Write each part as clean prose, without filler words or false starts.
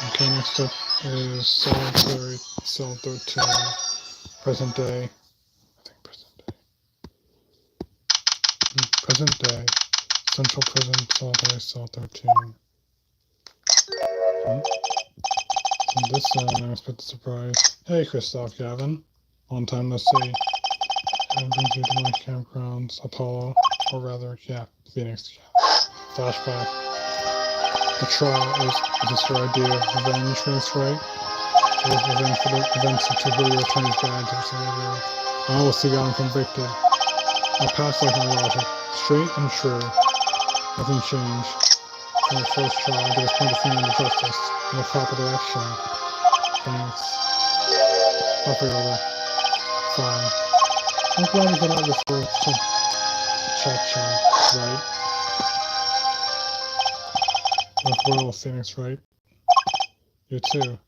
Okay, next up is Cell 13, present day. I think present day. Central Prison, Solitary Cell 13. So this unexpected surprise. Hey, Christoph Gavin. Long time no see. And brings you to my campgrounds, Apollo, or rather, yeah, Phoenix. Flashback. The trial is this your idea of revenge, Phoenix, right? It was revenge for the events of two video attorneys bad to some of you. I almost see I'm convicted. I passed like my logic. Straight and true. Nothing changed. From the first trial, I get a point of finger into justice in the proper direction. Thanks. I'll figure over. Fine. I'm glad we can have this little chat, right? With Will Phoenix, right? You too.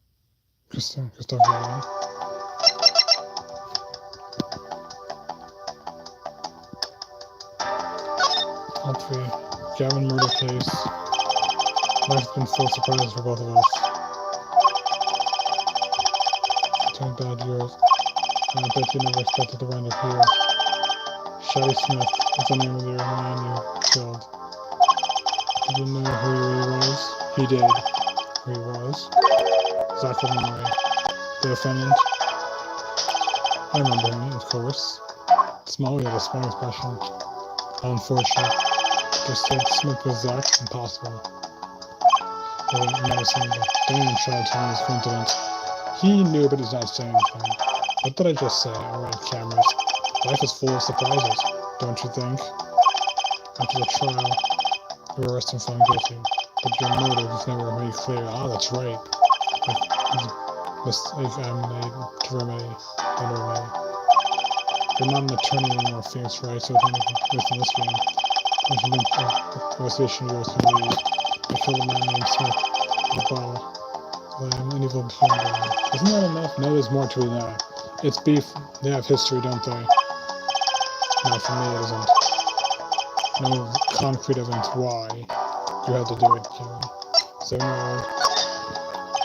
Christoph Gavin. Humphrey, Gavin murder case. Life's been full of surprises for both of us. 10 bad years, and I bet you never expected to wind up here. Shelley Smith is the name of the man you killed. Did you know who he really was? He did. Who he was? Zachary Murray, the defendant. I remember him, of course. Small, he had a small expression. How unfortunate. Just said Smith was Zach, impossible. Well, never seen him. Don't even try to tell me his coincidence. He knew, but he's not saying anything. What did I just say? Alright, cameras. Life is full of surprises, don't you think? After the trial, you were arrested and found guilty, but your motive was never made clear. Ah, that's right. Mistake I made to remedy. You're not an attorney anymore, Phoenix, right? So within this game, there's an investigation yours can lead. I killed a man named Smith with a bottle. I'm an evil human. Isn't that enough? No, there's more to it now. It's beef. They have history, don't they? No, for me it isn't. No concrete evidence why you had to do it, Kevin. 7-year-old.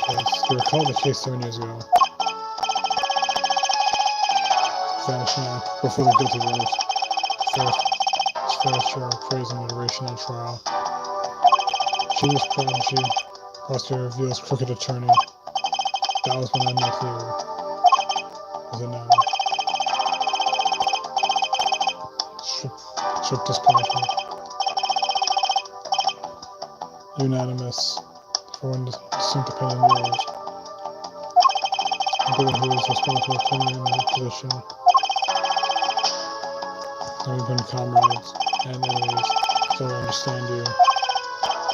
Yes, you recall the case 7 years ago. Vanished now, before the guilty verdict. First your praise and adoration at trial. She was prodigy. Prosecutor reveals crooked attorney. That was when I met you. Was it now? Strict displeasure. Unanimous. For one distinct opinion yours. I believe who is responsible for putting in that position. We've been comrades and enemies, so I understand you.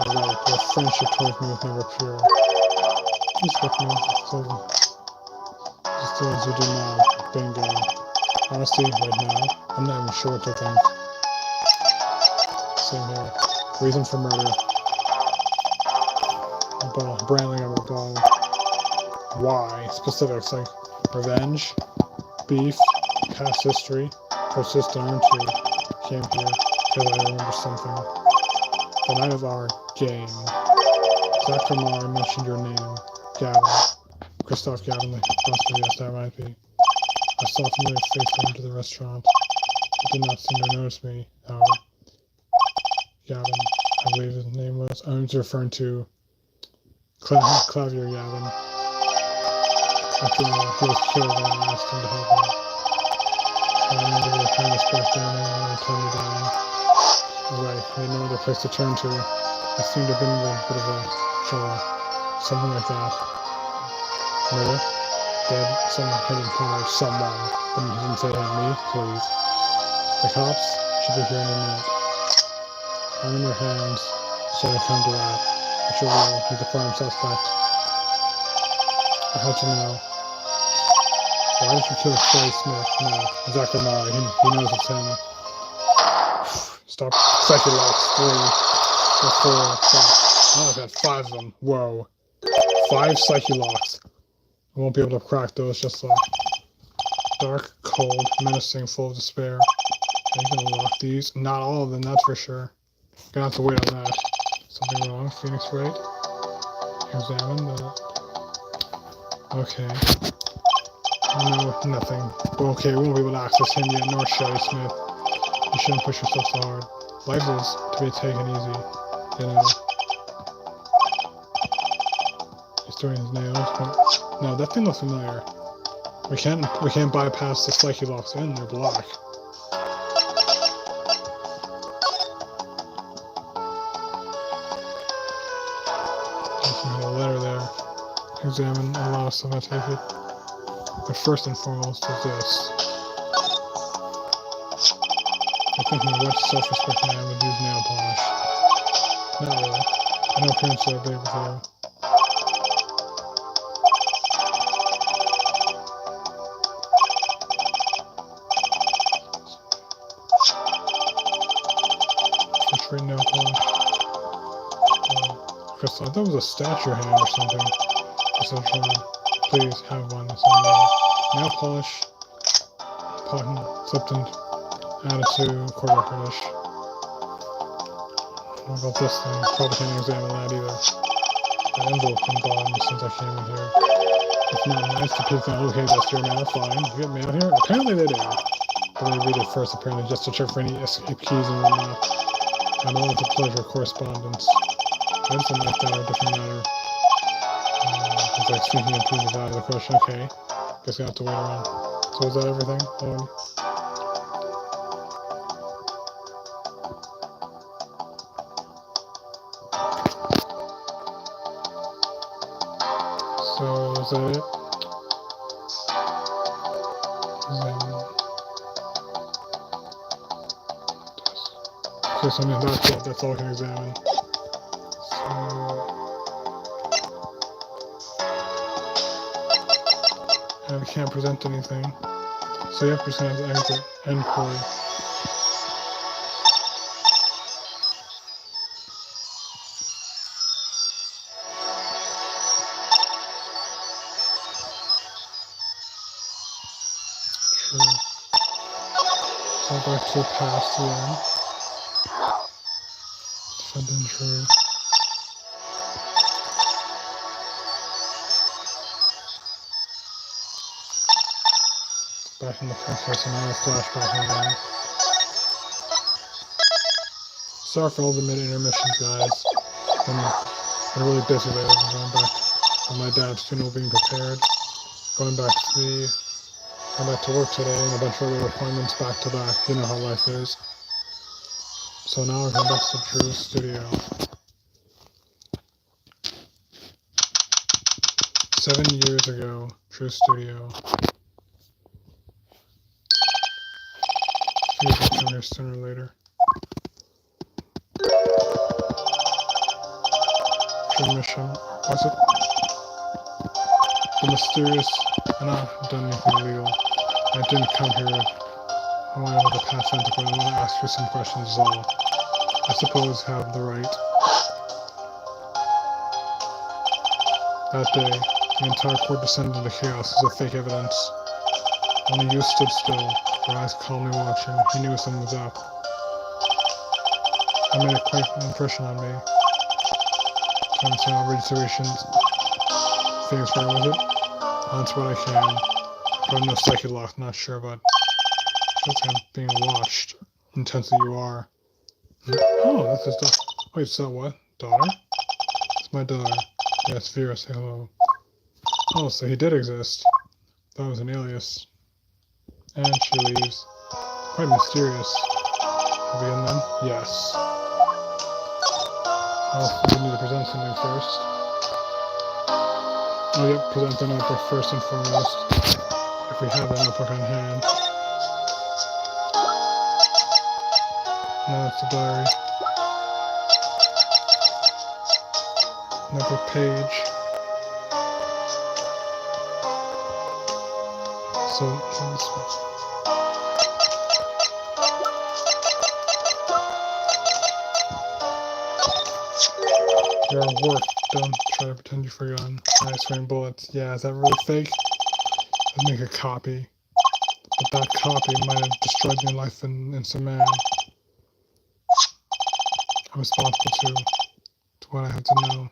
Right, your friendship towards me was never pure. Please look me still as you do now. Bingo. Honestly, right now, I'm not even sure what to think. Same here. Reason for murder. Branding of a ball. Why? Specifics like revenge, beef, past history. Persistent, aren't you? Came here because I remember something. The night of our game. Zach Lamar mentioned your name. Gavin. Christoph Gavin, possibly, yes, that might be. I saw a familiar face going to the restaurant. He did not seem to notice me, however. Gavin, I believe his name was. I was referring to Clavier Gavin. After all, he was killed when I asked him to help me. I remember the kind of back down and he turned me down. Right, I had no other place to turn to. I seemed to have been in a bit of a trouble. Something like that. Murder? Dead? Someone hit him hard. Someone. But he didn't say hit me, please. The cops should be here in a minute. I'm in your hands, so I come to that. But you will, he's a prime suspect. I had to know. Why did you kill Shelley Smith? No, Zach Lamar. He knows it's him. Stop. Psyche locks. 3 or 4. 5. Oh, I've had 5 of them. Whoa. 5 psyche locks. I won't be able to crack those, just like dark, cold, menacing, full of despair. Are you gonna lock these? Not all of them, that's for sure. Gonna have to wait on that. Something wrong, Phoenix, right? Examine the... Okay. No, nothing. Well, okay, we won't be able to access him yet, nor Shelly Smith. You shouldn't push yourself so hard. Life is to be taken easy, you know. He's doing his nails, but... No, that thing looks familiar. We can't bypass the psyche locks in, they're black. There's a letter there. Examine a lot of stuff, I take it. But first and foremost is this. I think my wet self-respect man would use nail polish. Not really. I know appearances are big with you. Straight nail polish. Chris, I thought it was a statue hand or something. Please have one. Nail polish, cotton, Lipton, attitude, quarter finish. What about this thing? Probably can't examine that either. That envelope been bothering me since I came in here. It's not nice to people think, okay, that's your mail, fine. You get mail here? Apparently they do. But they read it first, apparently, just to check for any escape keys and whatnot. I don't want the pleasure of correspondence. I just don't like that or a different matter. It's like sneaking in pieces out of the question. Okay. Guess we have to wait around. So is that everything? So is that it? Okay, so I mean, that's it. That's all I can examine. And we can't present anything. So you have to present exit inquiry. True. So back to the past again. Something true. Back in the princess and now a flashback again. Sorry for all the mid-intermissions, guys. I'm really busy lately. I'm going back on my dad's funeral, being prepared. Going back to work today and a bunch of other appointments back to back. You know how life is. So now we're going back to Drew's studio. 7 years ago, Drew's studio. He'll come here sooner or later. Mission. What's it? The mysterious. And I haven't done anything illegal. I didn't come here. I wanted to pass antiquity. I want to ask you some questions as well. I suppose have the right. That day, the entire court descended into chaos as a fake evidence. Only you stood still, your eyes calmly watching. He knew something was up. That made a quite an impression on me. So I'm saying registrations. Things right with it. Answer what I can. But no psychic lock, not sure, but it's like I'm being watched. Intensely you are. Oh, that's his daughter. Wait, so what? Daughter? It's my daughter. Yes, Vera, say hello. Oh, so he did exist. That was an alias. And she leaves. Quite mysterious. Have we in them? Yes. Oh, we need to present something first. Oh, yep, present the notebook first and foremost. If we have the notebook on hand. Now it's the diary. Notebook page. So, this one. Your work, don't try to pretend you've forgotten. Nice rain bullets. Yeah, is that really fake? Let's make a copy. But that copy might have destroyed your life in some man. I'm responsible to what I have to know.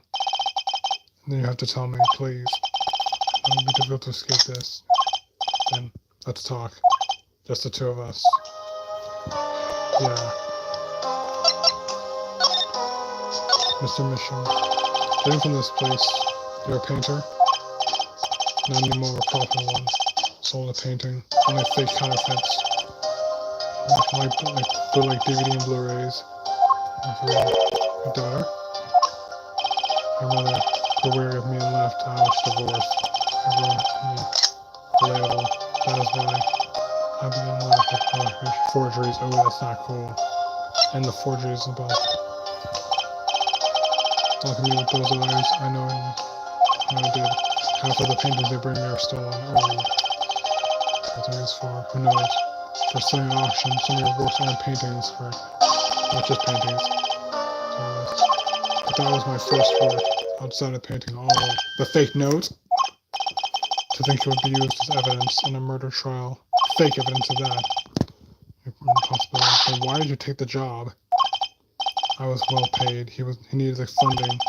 Then you have to tell me, please. It would be difficult to escape this. Then, let's talk. Just the two of us. Yeah. Mr. Mission. Getting from this place, you're a painter? Not anymore, a proper one. Sold a painting. Only fake counterfeits. Like DVD and Blu-rays. Your daughter? Your mother grew weary of me and left. I was divorced. Everyone relatable. That is why I began life with forgeries. Oh, that's not cool. And the forgeries above. Look at me with those eyes. I know I did. Half of the paintings they bring me are stolen. Oh, that's what it's for. Who knows? For selling at auction, some of your works aren't paintings, for not just paintings. But that was my first work outside of painting. All the fake note. To think it would be used as evidence in a murder trial. Fake evidence of that. Impossible. Then why did you take the job? I was well paid. He needed the funding.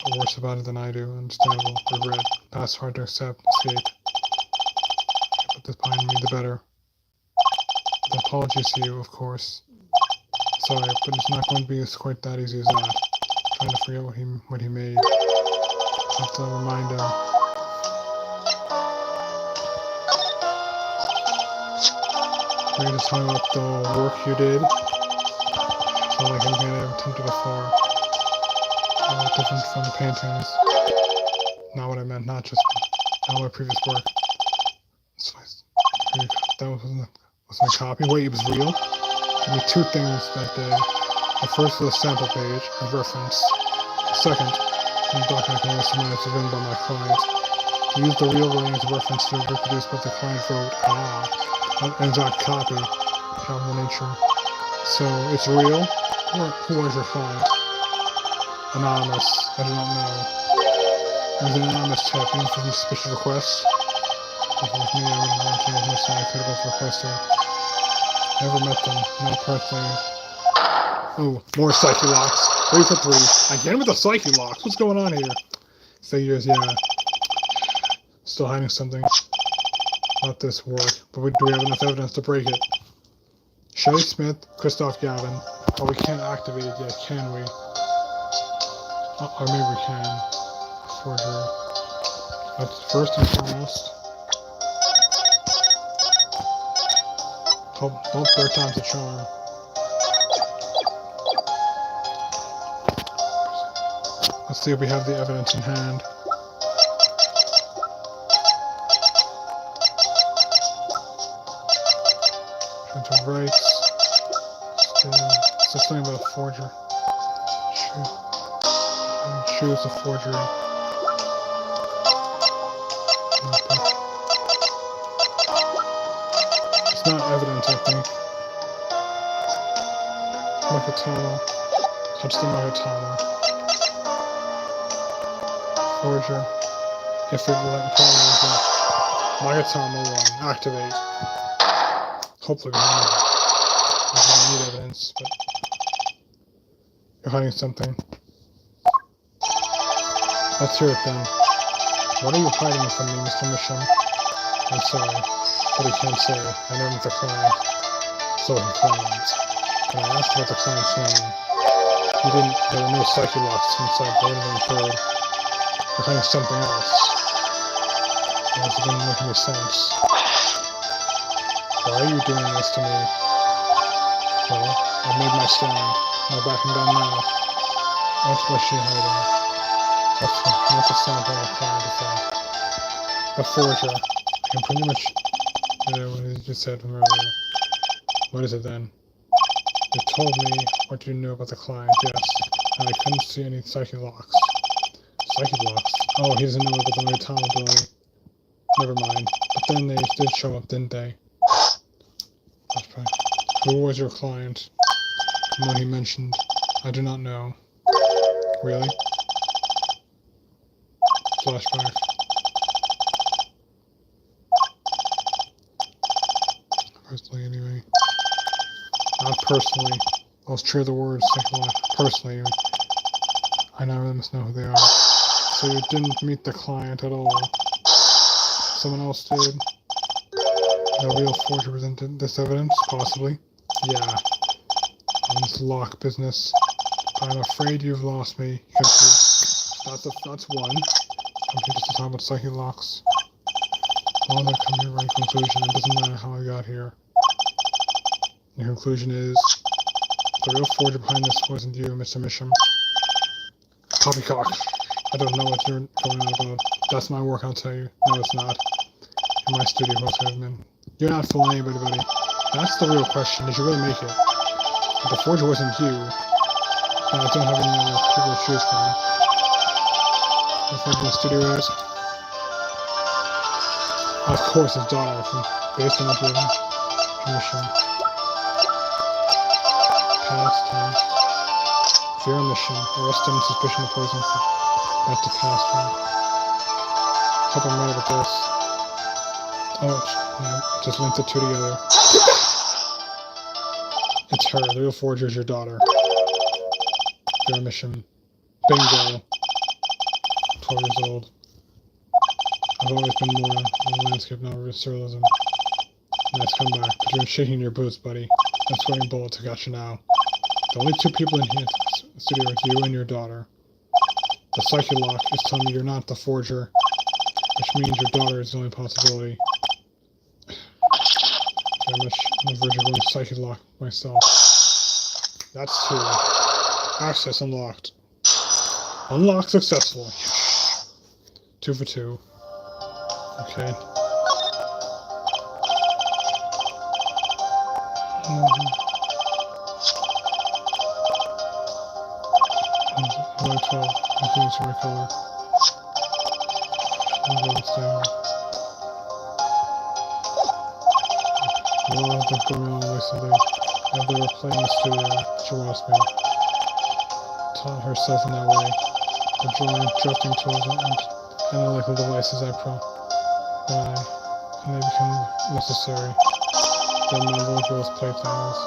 But worse about it than I do. Understandable. Regret. That's hard to accept. Escape. Put this behind me, the better. With apologies to you, of course. Sorry, but it's not going to be quite that easy as that. Trying to forget what he made. Have to remind him. Will you just tell me what the work you did? It's not like anything I ever attempted before. Different from the paintings. Not what I meant, not my previous work. That wasn't a copy. Wait, it was real? Give me two things that day. The first was a sample page, a reference. Second, the document can only surmise written by my client. To use the real writing as a reference to reproduce what the client wrote. An exact copy. How the nature. So, it's real? Who was your client? Anonymous. I do not know. It was an anonymous tip, even for suspicious requests. If it was me, I wouldn't want to know if I could have requested. Never met them, not personally. Oh, more psyche locks. 3 for 3. Again with the psyche locks. What's going on here? Figures, yeah. Still hiding something about this work, but do we have enough evidence to break it? Shelly Smith, Christoph Gavin. Oh, we can't activate it yet, can we? Or maybe we can. Forgery. But first and foremost, hope third time's a charm. Let's see if we have the evidence in hand. Printer rights. It's something about a forger. Choose a forgery. It's not evidence, I think. Makatama. Hudson Makatama. Forger. If it will let me tell you that Makatama 1. Activate. Hopefully we have it. I don't need evidence, but you're hiding something. Let's hear it then. What are you hiding from me, Mr. Mission? I'm sorry, but he can't say. I know he's a client. So he claims. When I asked about the client's name, he didn't. There were no psyche locks inside the one third. You're hiding something else. It doesn't make any sense. Why are you doing this to me? Well, I've made my stand. No backing down now. What was she hiding? That's a sample of client effect. A forger. And pretty much what you just said from earlier. What is it then? You told me what you knew about the client, yes. And I couldn't see any psyche locks. Psyche locks? Oh, he doesn't know about the Makatama ability. Never mind. But then they did show up, didn't they? That's right. Who was your client? The one he mentioned. I do not know. Really? Flashback. Personally, anyway. Not personally. Let's true the words. Personally, I now really must know who they are. So you didn't meet the client at all. Someone else did. The real forger presented this evidence? Possibly. Yeah. On this lock business. I'm afraid you've lost me. That's one. I'm here just to talk about psychic locks. All that come to the right conclusion. It doesn't matter how I got here. The conclusion is the real forger behind this wasn't you, Mr. Misham. Poppycock. I don't know what you're going on about. That's my work, I'll tell you. No, it's not. In my studio, most have been. You're not fooling anybody, buddy. That's the real question. Did you really make it? If the forger wasn't you, then I don't have any other people to choose from. The forger in the studio is? Of course, his daughter, based on the commission. Past tense. If you're on mission, arrest him on suspicion of poison. Back to past one. Hope I'm right with this. Oh, no, just linked the two together. It's her. The real forger is your daughter. You're on mission. Bingo. 12 years old. I've always been more on the landscape, not real surrealism. Nice comeback, but you're shaking your boots, buddy. I'm sweating bullets, I got you now. The only two people in here in the studio are you and your daughter. The psychic lock is telling me you're not the forger, which means your daughter is the only possibility. Very much on the verge of going psychic lock myself. That's two. Access unlocked. Unlocked successfully. 2 for 2. Okay. White 12. Continue to my color. I'm going down. A lot of things going on recently. I've never played in the studio. She wants me. Taught herself in that way. The drawing, drafting tools, and analytical devices and they become necessary. Then my little girl's playthings.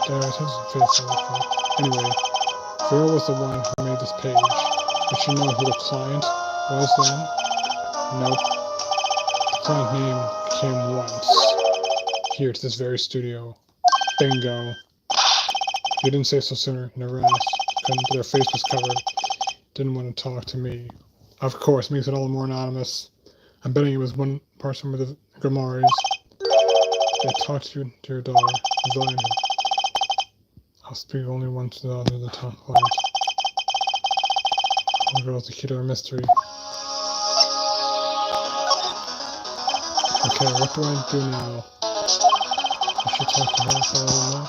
There it is, faithful. Anyway, Vera was the one who made this page. Did she know who the client was then? Nope. The client name came once. Here to this very studio. Bingo. You didn't say so sooner, never asked. Couldn't, their face was covered. Didn't want to talk to me. Of course, makes it all the more anonymous. I'm betting it was one person with the Grimoires. They talked to your daughter. Zion. I'll speak only once to the other, the top client. The girl's the key to our mystery. Okay, what do I do now? I should talk to her so I don't know.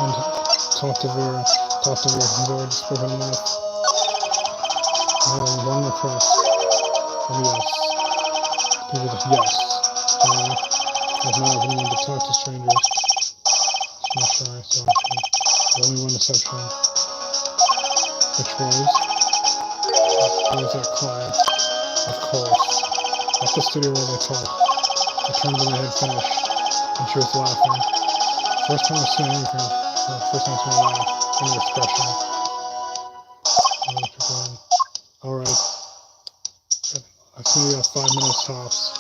And talk to Vera. He's already spoken enough. Now, one request. Oh, yes. People with yes. I've never been one to talk to strangers. It's not shy, so only one exception. Which was that client? Of course. That's the studio where they talk. I turned when they had finished, and she was laughing. First time I've seen anything. First time I've seen her laugh, and her expression. Alright. I've seen you got 5 minutes tops.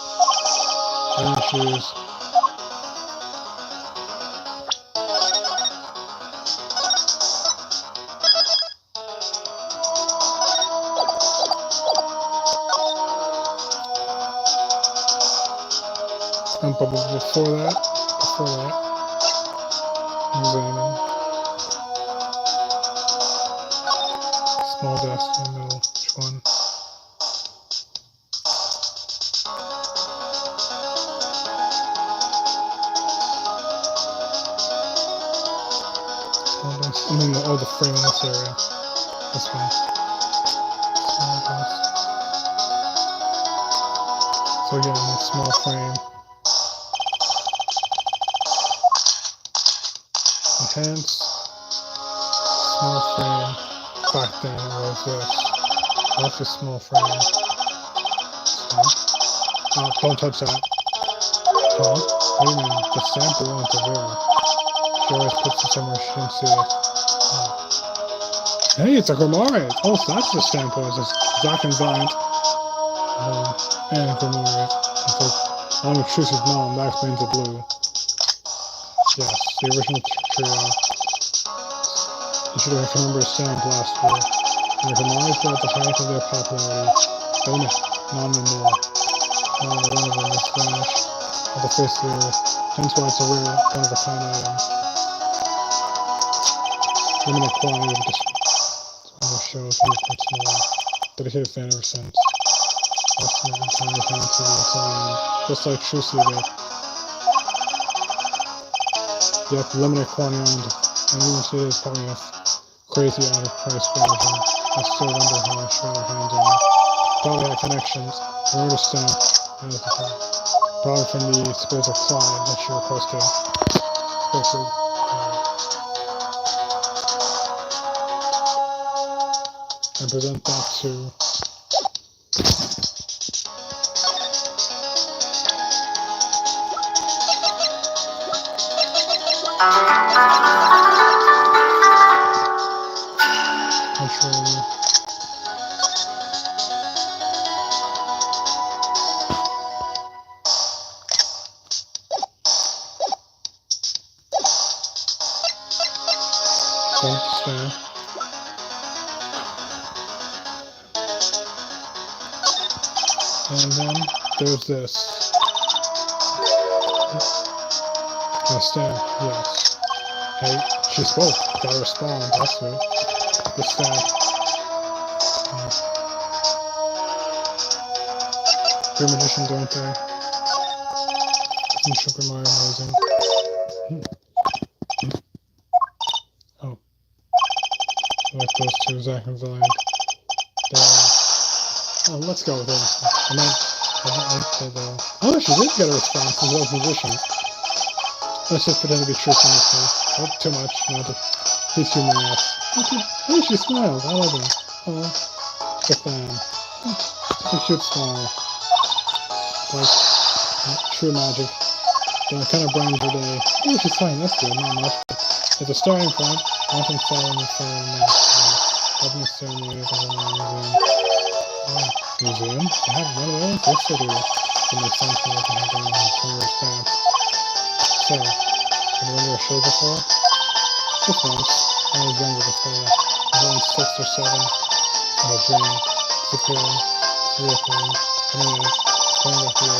Any shoes. But before that, examine. Small desk in the middle. Which one? Small desk. I mean, the frame in this area. This one. Small desk. So again, a small frame. Enhance, small frame, back then it was this. What's a small frame? Don't touch that. Huh? What do you mean? The sample went to Vera. She always puts it somewhere she can see it. Hey, it's a Grimoire! Oh, so that's the standpoint. It's Zack and Valiant. And Grimoire. It's like, I'm Trucy's mom, that explains the blue. Yes, the original trio. You should have remembered Stamp last year. And the Grimoires were at the height of their popularity. But not anymore. Now the one of them is vanished at the face of the earth. Hence why it's a rare, one-of-a-kind item. Limited quantity of this shows me quite small. Dedicated fan ever since. That's not in time to hand to the end. Just like Trucy did. Yep, limited quantity and even today is probably a crazy out of price version. I still wonder how much rather hands on it. Probably had connections. I understand. Probably from the supposed client that she requested. And present that to control. Stand. And then there's this. Stand, yes. Hey, she spoke. Gotta respond. That's good. The stand. Good magicians, aren't they? Isn't Super Mario amazing? Oh. I like those two, Zack and Valiant. Oh, let's go with it. Oh, she did get a response from those musicians. Let's just pretend to be truth in this case. Oh, too much. No, he's human ass. Hey, she smiles. I love him. Oh, the fan. Such a cute smile. Like, true magic. That kind of brightens your day. Oh, she's fine. That's good. Not much. As a starting point, often following the following opening ceremony of the museum. I have one of those. Yes, I do. It makes sense when I can have one from your stamp. So, have you been to a show before? Just once. I was younger before. I was only 6 or 7. I had a dream. Disappearing. Reappearing. Coming out. Going back here.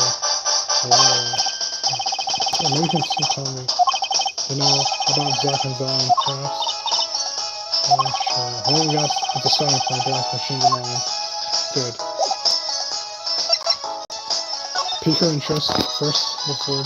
A lot of that. So maybe you can tell me, you know, about Zack and Valiant, perhaps? Sure. Holding gas at the starting point, Black Machine Demand. Good. Pique her interest first before.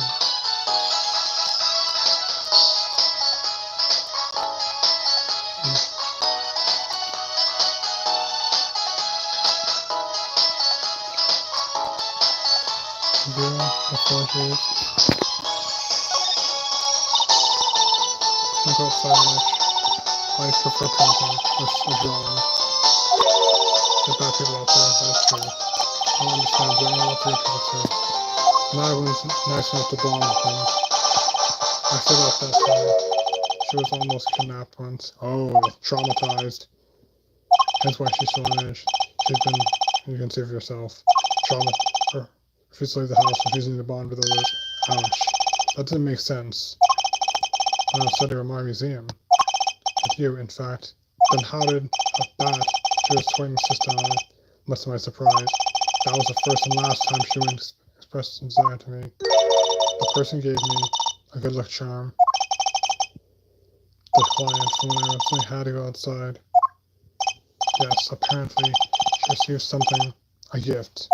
The forgeries. Think outside much. I prefer painting or drawing. There are people out there, that's true. I understand drawing all three people too. Not everyone's nice enough to bond with them. I forgot that time. She was almost kidnapped once. Oh, traumatized. That's why she's so on edge. She's been, you can see for yourself, refusing to leave the house, refusing to bond with others. Ouch. That doesn't make sense. When I was studying at my museum. With you, in fact. Then how did that she was swinging sister on it? Much to my surprise. That was the first and last time she would express desire to me. The person gave me a good luck charm. The client from when I originally had to go outside. Yes, apparently she received something, a gift.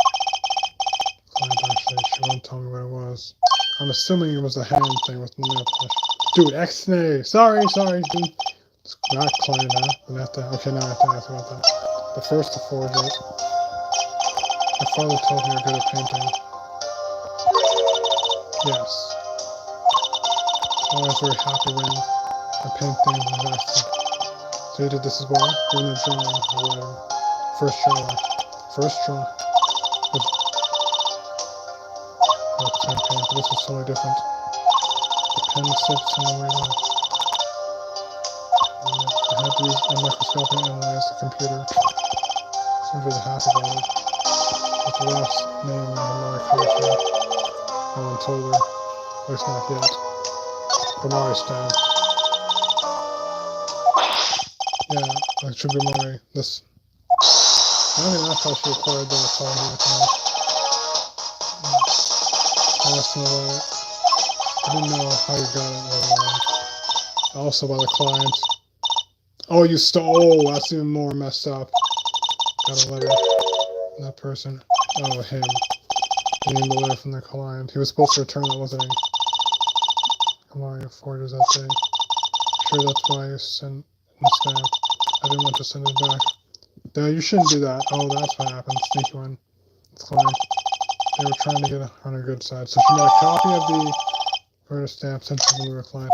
Actually, she won't tell me what it was. I'm assuming it was a hand thing with the nail polish. Dude, X-nay! Sorry, dude. It's not client, huh? Okay, now I have to ask about that. But first, the forge it. My father told me you're good at painting. Yes. I was very happy when I paint things and that's it. So you did this as well? Doing the drawing or whatever. First draw. But this is totally different. The pen sits in the way left. had to use a microscope and analyze the computer. Seems really happy about it. With the last name in the Mari culture. No one told her. At least not yet. The Mari stamp. Yeah, like should be Mari. This. I don't even ask how she acquired that song here tonight. I asked him about it. I didn't know how you got it. Also by the client. Oh, you stole! Oh, that's even more messed up. Got a letter from that person. Oh, him. He named the letter from the client. He was supposed to return that, wasn't he? Mario forges that day. Sure, that's why you sent the stamp. I didn't want to send it back. No, you shouldn't do that. Oh, that's what happened. Sneaky one. It's client. They were trying to get on her good side. So she made a copy of the murder stamp sent to the client.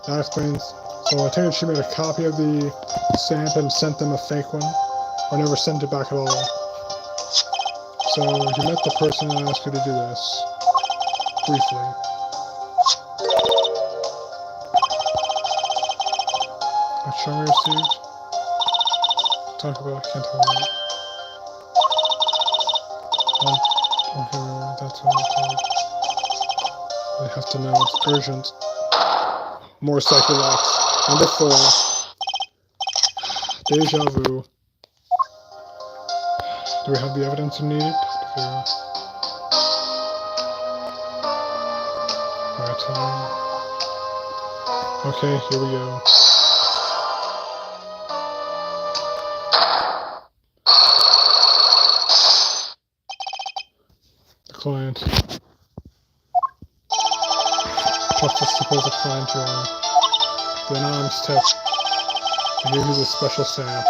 That explains. So I take it she made a copy of the stamp and sent them a fake one. Or never sent it back at all. So you met the person that asked you to do this. Briefly. A charm received. Talk about it, can't talk about it. Okay, that's what I'm told. They have to know it's urgent. More psychologs. Number 4. Deja vu. Do we have the evidence needed? Alright, okay, here we go. The client. Trust the supposed client you are. The anonymous tip. I gave you this special stamp.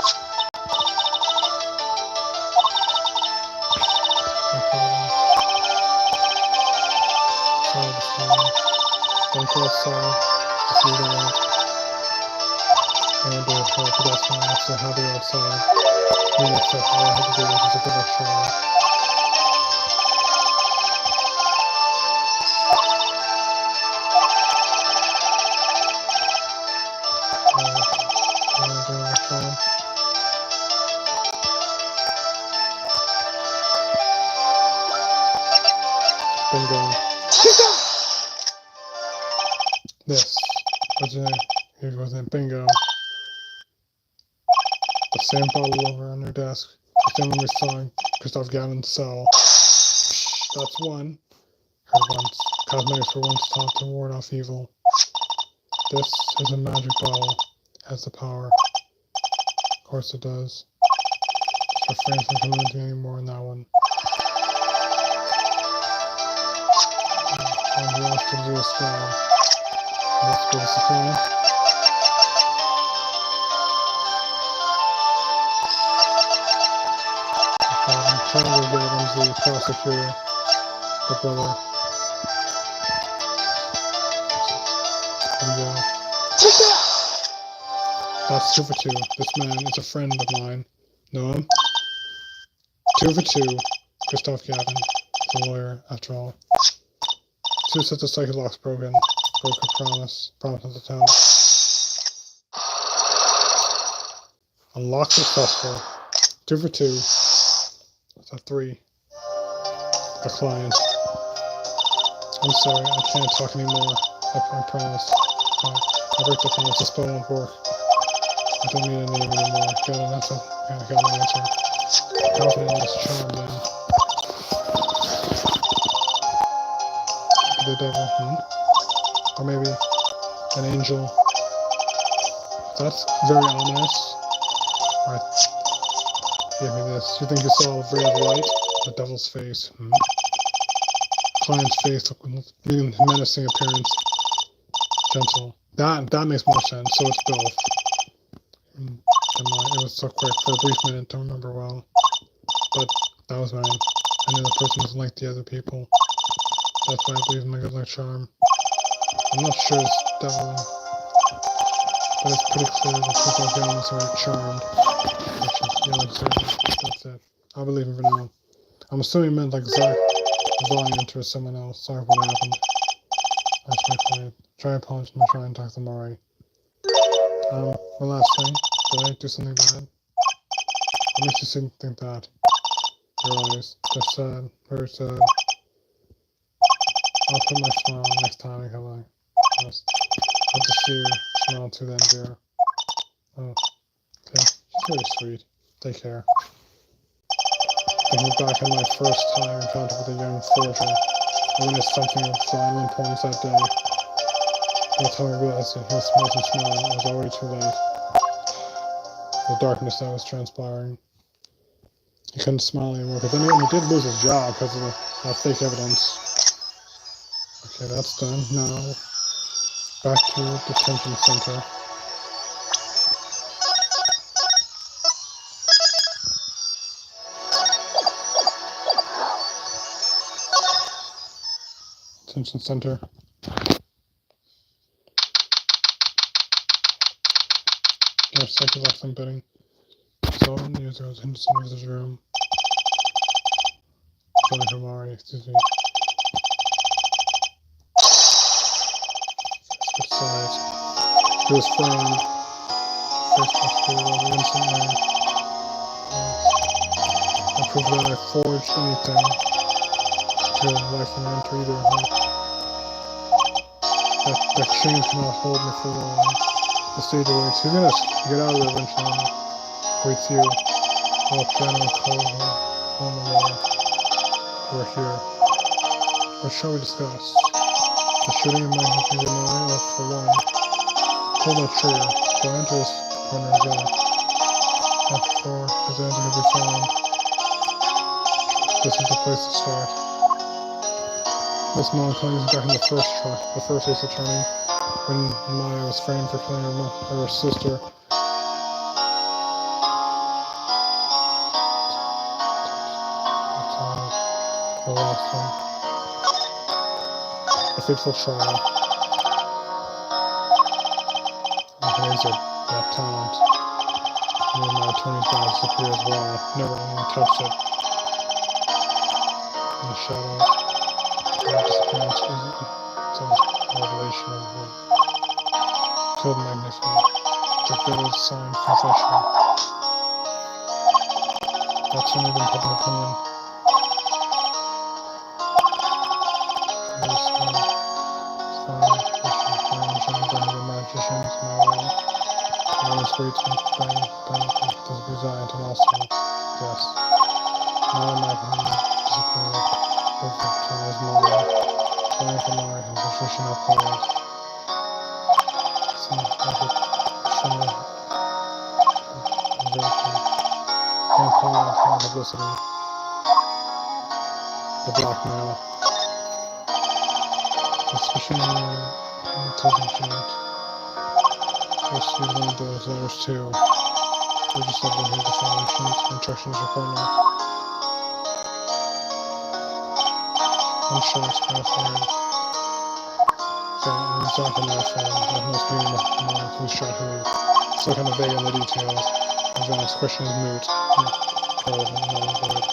No problem. Sorry this time. Don't go outside if you don't. I'm gonna help, but that's fine. So have you outside. Me myself, all I had to do was just give it a try. Bingo. This. Here goes in. Bingo. The same bottle over on her desk. The same one we saw in Christoph Gavin's cell. That's one. Heard once. Cosmetics were once taught to ward off evil. This is a magic bottle. Has the power. Of course it does. Just refrain from commenting anymore on that one. And he asked to do a spell. Let's go to supply. Chandler Gavins, the prosecutor, the brother. And that's 2 for 2. This man is a friend of mine. Know him? 2 for 2. Christoph Gavin is a lawyer, after all. 2 sets of psychic locks broken. Broke a promise. Promise not to tell. Unlock successful. 2 for 2. That's a 3. The client. I'm sorry, I can't talk anymore. I promise. I break the promise. The spell won't work. I don't need a name anymore. Got an answer. Got an answer. Confident in this charm, then. The devil, or maybe an angel. That's very ominous. Alright, give me this. You think you saw a ray of light? The devil's face. Client's face, meaning menacing appearance. Gentle. That makes more sense. So it's both. It was so quick for a brief minute. Don't remember well, but that was mine. I knew the person wasn't like the other people. That's why I believe in my good luck charm. I'm not sure it's devil, but it's pretty clear that people are getting this are charmed. Yeah, like that's it. I believe him for now. I'm assuming he meant like Valiant or someone else. Sorry for what happened. That's my client. Try to apologize and try and talk to Mari. One last thing. Did I do something bad? What makes you think that? Your eyes. They're sad. Very sad. I'll put my smile on next time I come by. Yes. I'll just see you smile to them, dear. Oh, okay. She's very sweet. Take care. Thinking back on my first time encounter with a young forger, I witnessed something of vital importance that day. By the time I realized that he wasn't smiling, it was already too late. The darkness that was transpiring. He couldn't smile anymore, because then he did lose his job because of the fake evidence. Okay, that's done. Now, back to detention center. Detention center. There's second left I'm betting. So, years ago, in his room. Sorry, Hamari, excuse me. Besides, to his friend, first hospital instantly. I proved that I forged anything to life and limb to either. That chain cannot hold me for long. The stage awaits. He's gonna get out of there eventually. Waits you. I'll plan on calling home alone. We're here. What shall we discuss? The shooting in my history of mine, for one. Pull that trigger. So I enter his partner's eye. And before his engine to be found. This is the place to start. Miss Monclin is back in the first trial, the first ace attorney, when Maya was framed for killing her sister. The last one. A fateful trial. And here's that talent. And then my attorney's gonna disappear as well. Never even touched it. In the shadows. The disappearance isn't a revelation of him. Killed Magnificent. The vivid signed confession. That's only been public opinion. This one. Magicians, my way. I always wait to bring this design to also. Yes. Now my opinion disappeared. Perfect to his mother. Flying from my position of players. Some like it shimmer victim. And power and publicity. The blackmail. Especially in the intelligent. Let's use one of those letters too. We're just able to hear the following instructions your partner. One shot by fired. So exactly my phone. That must be in the mind who shot who. Still kind of vague on the details. As the next question is moot. Relevant, non-void.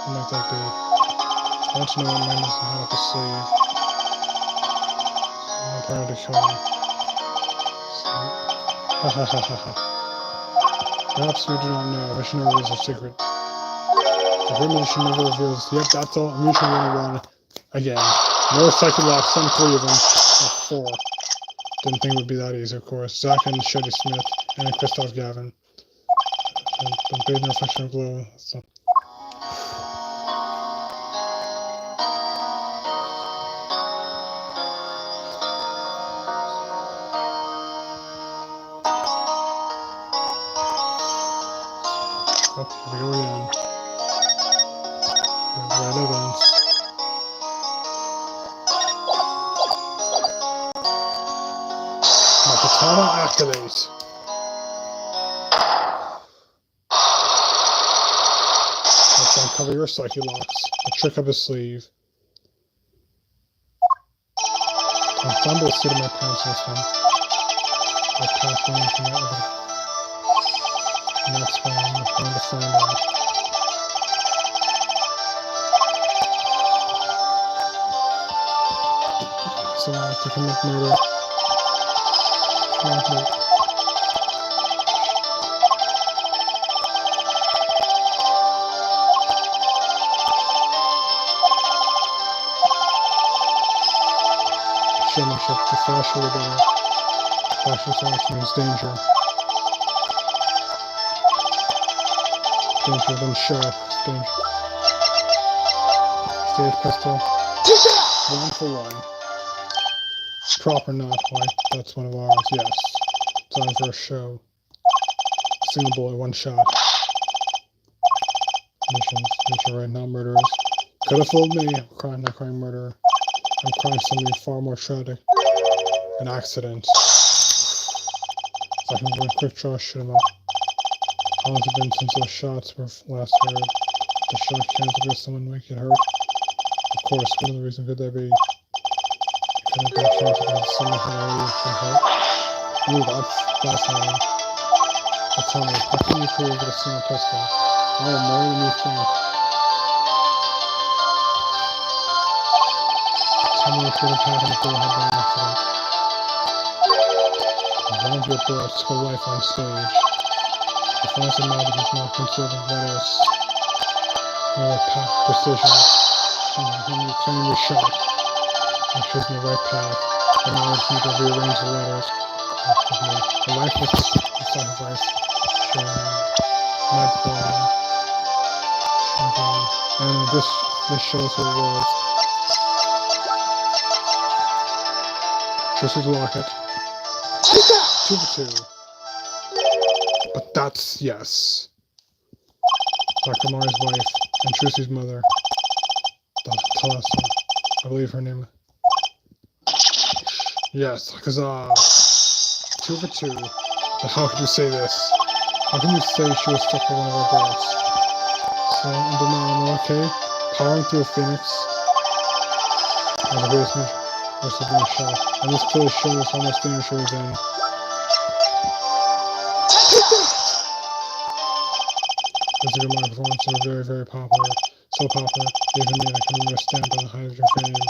What might that be? I want to know what man doesn't have up his sleeve. So I'm trying to kill him. Ha ha ha ha ha. Perhaps we do not know. Mission reveals a secret. The great mission never reveals. Yep, that's all. Mission 101. Again. No psychic locks, some 3 of them. Or 4. Didn't think it would be that easy, of course. Zach and Shetty Smith, and Christoph Gavin. And the bathed in reflection of glow. So. Oh, here we go again. Red events. Katana activate. Let's uncover your psyche locks. A trick up his sleeve. Ensemble seat of my parents' this one. I passed one from the other. And that's when I'm going to find out. So I have to commit murder. relationship. The flash of the door. Flash of sight means danger. Danger, then sharp. Danger. Stage pistol. 1 for 1. Proper not white. That's one of ours, yes. Time for a show. Single bullet, 1 shot. Missions. Mission right now, murderers. Could have fooled me. I'm crying, not crying murderer. I'm crying something far more tragic. An accident. So I can run quick draw, shoot him up. How long has it been since those shots were last heard? The shot counted because someone might get hurt. Of course, what other reason could there be? Could have been counted because someone had already been hurt. Ooh, that's fascinating. But tell me, how can you prove with a single pistol? Oh, more than you think. Tell me what would have happened if there had been an accident. One of your bullets took a life on stage. The fancy man is not considered lettuce. More precision. Someone whom you claim you shot. And choosing the right path. The knowledge need to rearrange the letters. A life with a sacrifice. Night blind. And this shows who it was. Tris's locket. 2 for 2. But that's yes. Dr. Mari's wife and Trucy's mother. Talassa. I believe her name. Yes, huzzah. 2 for 2. But how could you say this? How can you say she was stuck with one of our bullets? So, under now, okay? Powering through a phoenix. And the basement was being shot. And this clearly shows how much danger she was in. This is a good line performance. They were very, very popular. So popular, even me, I can remember a stamp on the height of your fame.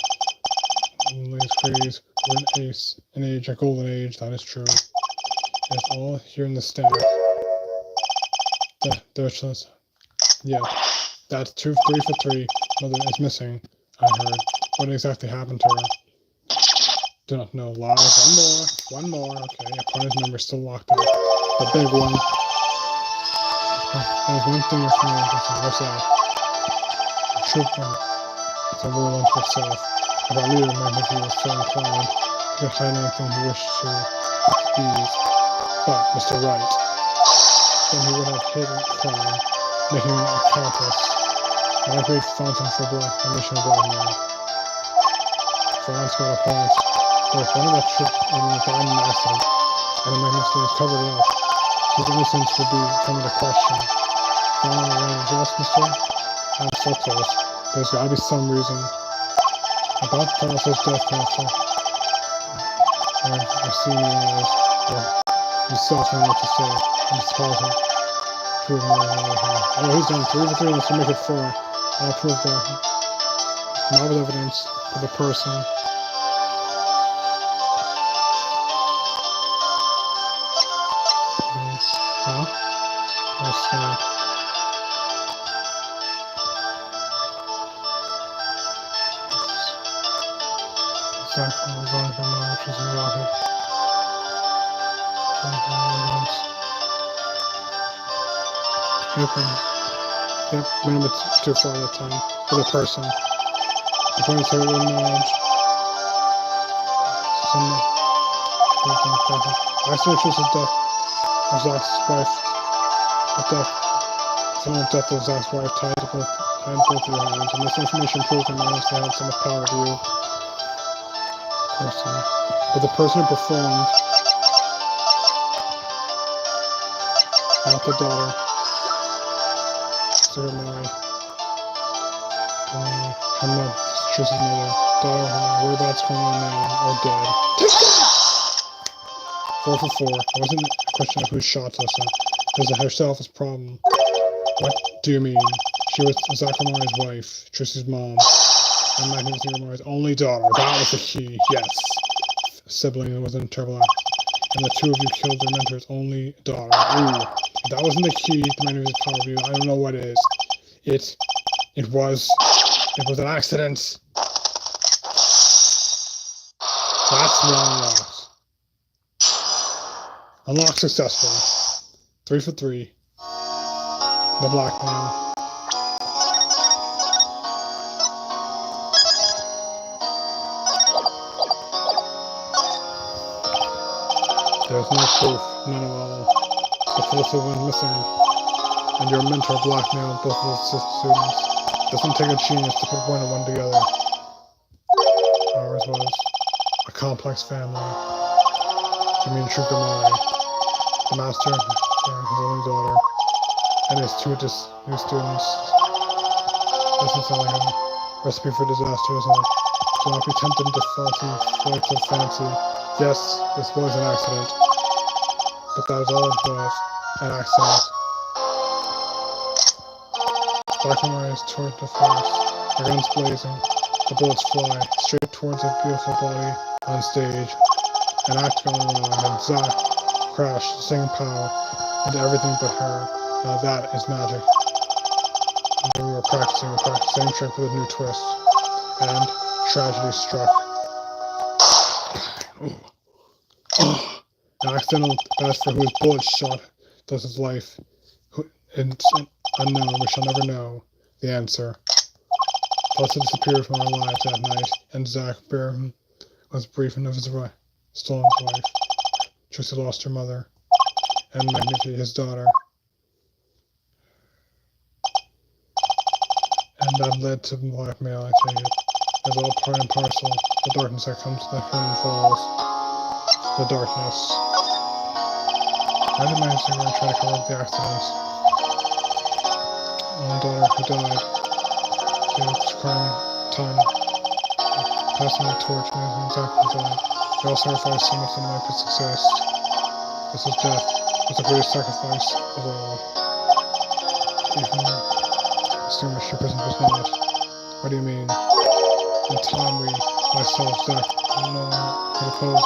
And the latest craze, we're an age, a golden age, that is true. It's all here in the stamp. There's yeah, that's 3 for 3. Mother is missing, I heard. What exactly happened to her? Do not know. Lies. One more. Okay, opponent's number still locked up. The big one. There's one thing you're familiar with. What's that? A trooper. It's a rule unto itself. If our leader might have he was so inclined, he could hide anything he wished to ease. But, Mr. Wright, then he would have hidden crime, making him a accomplice, not a great fountain for mission of blackmail. Franz got a point. But if one of that troops died in an accident, and the magnificent was covered up, his innocence would be coming to question. Found a way to address, mister? I'm so close. There's gotta be some reason. About Thomas's death, Counselor. I've seen your eyes. You still have what to say. I'm surprising. Prove me another hand. Oh, he's done 3 for 3, let's make it 4. I'll prove that. Not with evidence, but the person. Huh? Let's start. Exactly, we're going from my actions and rocket. Yep, went a bit too far that time. For the person. The point is her knowledge. I saw Trish's death of Zach's wife. Someone's death of Zach's wife tied both of your hands, and this information proves that man has had so much power to you. Person. But the person who performed, not the daughter. So Mary. Her mother, Trish's mother. Daughter, her whereabouts currently known or dead. 4 for 4. It wasn't a question of who shot Tessa. It was herself as problem. What do you mean? She was Zachariah's wife, Trish's mom, and Magnificent Mari's only daughter. That was the key, yes. Sibling that was in a terrible act. And the 2 of you killed their mentor's only daughter. Ooh. If that wasn't the key to Magnificent Power View, I don't know what is. It was an accident. That's the unlocked. Unlocked successfully. 3 for 3. The blackmail. There's no proof, none at all. The Felicity went missing, and your mentor blackmailed both of the students. It doesn't take a genius to put one and one together. Ours was a complex family. I mean, Shukamari, the master, his only daughter, and his two new students. Doesn't sound like a recipe for disaster, isn't it? Do not be tempted into faulty flights of fancy. Yes, this was an accident, but that is all it was, an accident. Shukamari is toward the forest, the guns blazing, the bullets fly straight towards her beautiful body on stage. An act gone wrong, and Zack crashed, singing pow, into everything but her. Now that is magic. And we were practicing the same trick with a new twist. And tragedy struck. An accidental bastard whose bullet shot thus his life. It's unknown, we shall never know the answer. Felicity disappeared from our lives that night, and Zack Barham was briefed of his stolen his wife. Tracy lost her mother, and Magnificent his daughter. And that led to blackmail, I take it. As all part and parcel, the darkness that comes that curtain falls. The darkness. I did my Instagram try to cover up the accidents. One daughter who died. So it's crime time. Passing the torch, and exactly died. They all sacrificed so much that it might be success. This is death. It's the greatest sacrifice of all. Even extinguished prison was not. What do you mean? In time we, myself, Zack, no one could oppose.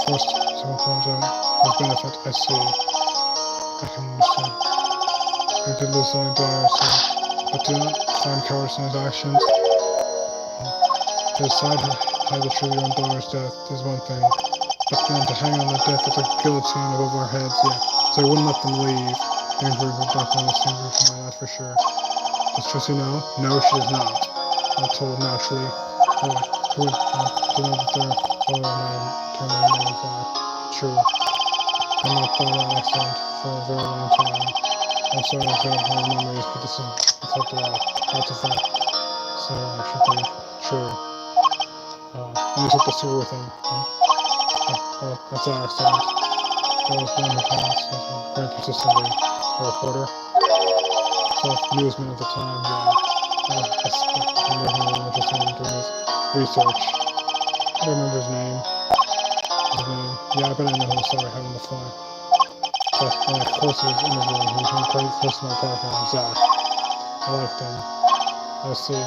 Forced someone comes out with benefit, I see. I can understand. We did lose the only daughter, so, but do not find cowardice in his actions. To decide to hide the truth of your own daughter's death is one thing, but then to hang on the death of a guillotine above our heads, yeah. So I wouldn't let them leave. The injury of Dr. on the same roof from my, that's for sure. Does Tracy know? No, she does not. I'm told naturally. Oh, who would to know that their father and I turned on my life? True. I've not thought of that accident for a very long time. I'm sorry I failed my memories, but this is helped a lot. That's a fact. So I should be true. And he took the sewer with him. Well, that's an accident. There was one who found very persistently. A reporter. Self-newsman at the time, yeah. I'm working on interested in doing his research. I don't remember his name. Yeah, I bet I know him. Sorry, I have on the fly. But of course he was interviewing. He became quite close to my background, Zack. I liked him. I see.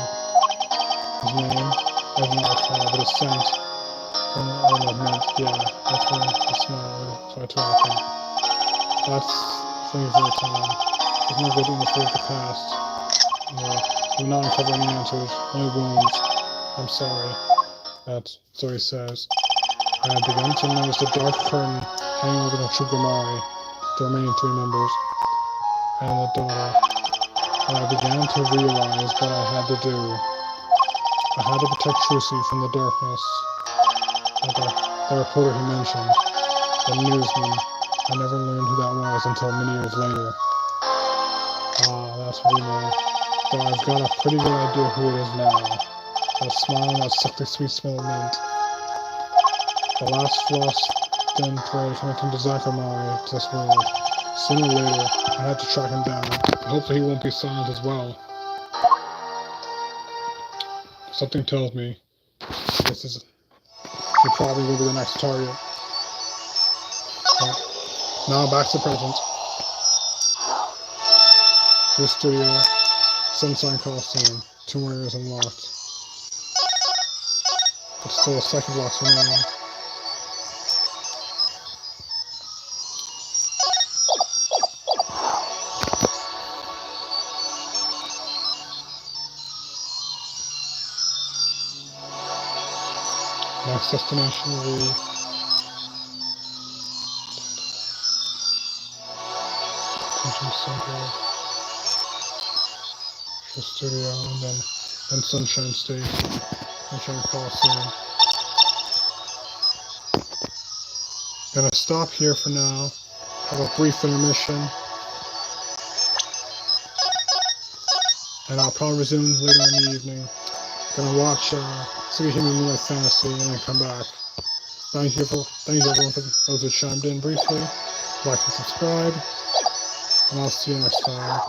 His name, I don't recall, but his scent from all that meant, yeah, that's when I smelled, so I tracked him. That's things for the time. There's no good to interfere with the past. No, we're not uncovering any answers, only wounds. I'm sorry. So he says. I had begun to notice the dark curtain hanging over the Shukamari, the remaining 3 members, and the daughter. And I began to realize what I had to do. I had to protect Tracy from the darkness. The reporter he mentioned, the newsman, I never learned who that was until many years later. That's what we know. Though I've got a pretty good idea who it is now. That smile and that sickly sweet smell of mint. The last floss thin thread connecting to Zakamari to this world. Sooner or later, I had to track him down. Hopefully he won't be silent as well. Something tells me he probably will be the next target. But now back to present. This studio, Sunshine Coliseum, 2 more areas unlocked. But still a second lock's remaining. Next destination will be Teaching Center, the studio, and then Sunshine State, Sunshine Coliseum. Gonna stop here for now, have a brief intermission, and I'll probably resume later in the evening. Gonna watch Superhuman Moonlight Fantasy and then come back. Thank you everyone for those who chimed in briefly. Like and subscribe, and I'll see you next time.